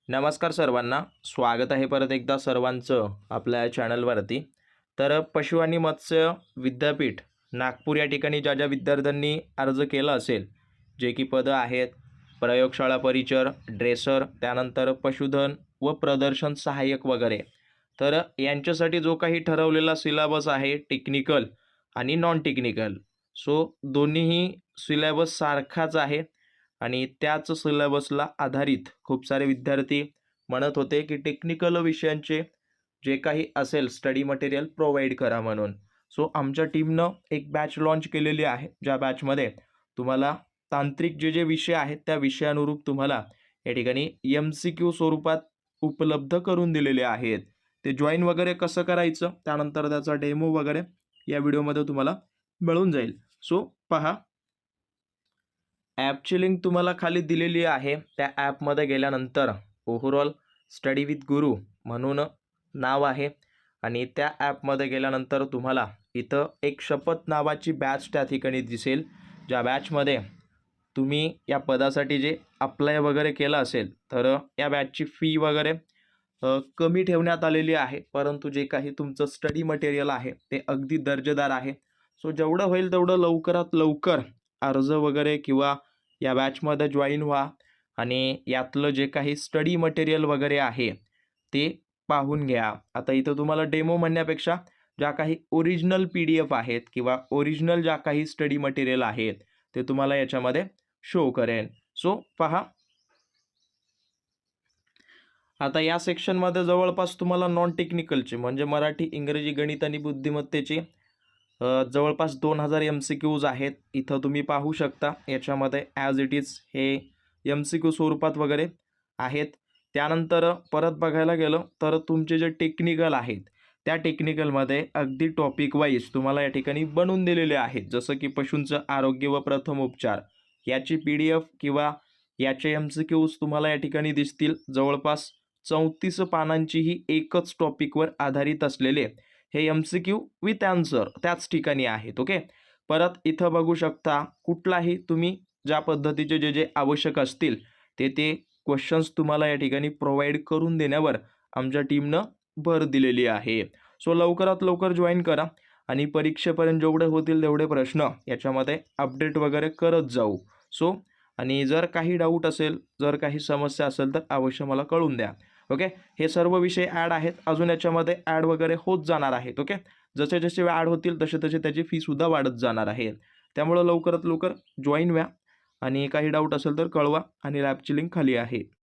नमस्कार सर्वांना. स्वागत आहे परत एकदा सर्वांचं आपल्या चॅनलवरती. तर पशु आणि मत्स्य विद्यापीठ नागपूर या ठिकाणी ज्या ज्या विद्यार्थ्यांनी अर्ज केला असेल, जे की पदं आहेत प्रयोगशाळा परिचर, ड्रेसर, त्यानंतर पशुधन व प्रदर्शन सहाय्यक वगैरे. तर यांच्यासाठी जो काही ठरवलेला सिलेबस आहे टेक्निकल आणि नॉन टेक्निकल, सो दोन्हीही सिलेबस सारखाच आहे. आणि त्याच सिलेबसला आधारित खूप सारे विद्यार्थी म्हणत होते की टेक्निकल विषयांचे जे काही असेल स्टडी मटेरियल प्रोव्हाइड करा म्हणून. सो आमच्या टीमनं एक बॅच लॉन्च केलेली आहे, ज्या बॅचमध्ये तुम्हाला तांत्रिक जे जे विषय आहेत त्या विषयानुरूप तुम्हाला या ठिकाणी MCQ स्वरूपात उपलब्ध करून दिलेले आहेत. ते जॉईन वगैरे कसं करायचं, त्यानंतर त्याचा डेमो वगैरे या व्हिडिओमध्ये तुम्हाला मिळून जाईल. सो पहा, ॲपची लिंक तुम्हाला खाली दिलेली आहे. त्या ॲपमध्ये गेल्यानंतर ओव्हरऑल स्टडी विथ गुरु म्हणून नाव आहे आणि त्या ॲपमध्ये गेल्यानंतर तुम्हाला इथं एक शपथ नावाची बॅच त्या ठिकाणी दिसेल, ज्या बॅचमध्ये तुम्ही या पदासाठी जे अप्लाय वगैरे केलं असेल तर या बॅचची फी वगैरे कमी ठेवण्यात आलेली आहे, परंतु जे काही तुमचं स्टडी मटेरियल आहे ते अगदी दर्जेदार आहे. सो जेवढं होईल तेवढं लवकरात लवकर अर्ज वगैरे किंवा या बॅचमध्ये जॉईन व्हा आणि यातलं जे काही स्टडी मटेरियल वगैरे आहे ते पाहून घ्या. आता इथं तुम्हाला डेमो म्हणण्यापेक्षा ज्या काही ओरिजिनल PDF आहेत किंवा ओरिजिनल ज्या काही स्टडी मटेरियल आहेत ते तुम्हाला याच्यामध्ये शो करेन. सो पहा, आता या सेक्शनमध्ये जवळपास तुम्हाला नॉन टेक्निकलचे म्हणजे मराठी, इंग्रजी, गणित आणि बुद्धिमत्तेचे जवळपास 2000 MCQज आहेत. इथं तुम्ही पाहू शकता याच्यामध्ये ॲज इट इज हे MCQ स्वरूपात वगैरे आहेत. त्यानंतर परत बघायला गेलं तर तुमचे जे टेक्निकल आहेत त्या टेक्निकलमध्ये अगदी टॉपिक वाईज तुम्हाला या ठिकाणी बनवून दिलेले आहेत. जसं की पशूंचं आरोग्य व प्रथमोपचार याची PDF किंवा याचे MCQज तुम्हाला या ठिकाणी दिसतील. जवळपास 34 पानांची ही एकच टॉपिकवर आधारित असलेले हे MCQ विथ आन्सर त्याच ठिकाणी आहेत. ओके, परत इथं बघू शकता कुठलाही तुम्ही ज्या पद्धतीचे जे जे आवश्यक असतील ते क्वेश्चन्स तुम्हाला या ठिकाणी प्रोव्हाइड करून देण्यावर आमच्या टीमनं भर दिलेली आहे. सो लवकरात लवकर जॉईन करा आणि परीक्षेपर्यंत जेवढे होतील तेवढे प्रश्न याच्यामध्ये अपडेट वगैरे करत जाऊ. सो आणि जर काही डाऊट असेल, जर काही समस्या असेल तर अवश्य मला कळून द्या. ओके, हे सर्व विषय ॲड आहेत, अजून याच्यामध्ये ॲड वगैरे होत जाणार आहेत. ओके, जसे जसे ॲड होतील तसे तसे त्याची फीसुद्धा वाढत जाणार आहे. त्यामुळं लवकरात लवकर जॉईन व्हा आणि काही डाऊट असेल तर कळवा आणि लॅबची लिंक खाली आहे.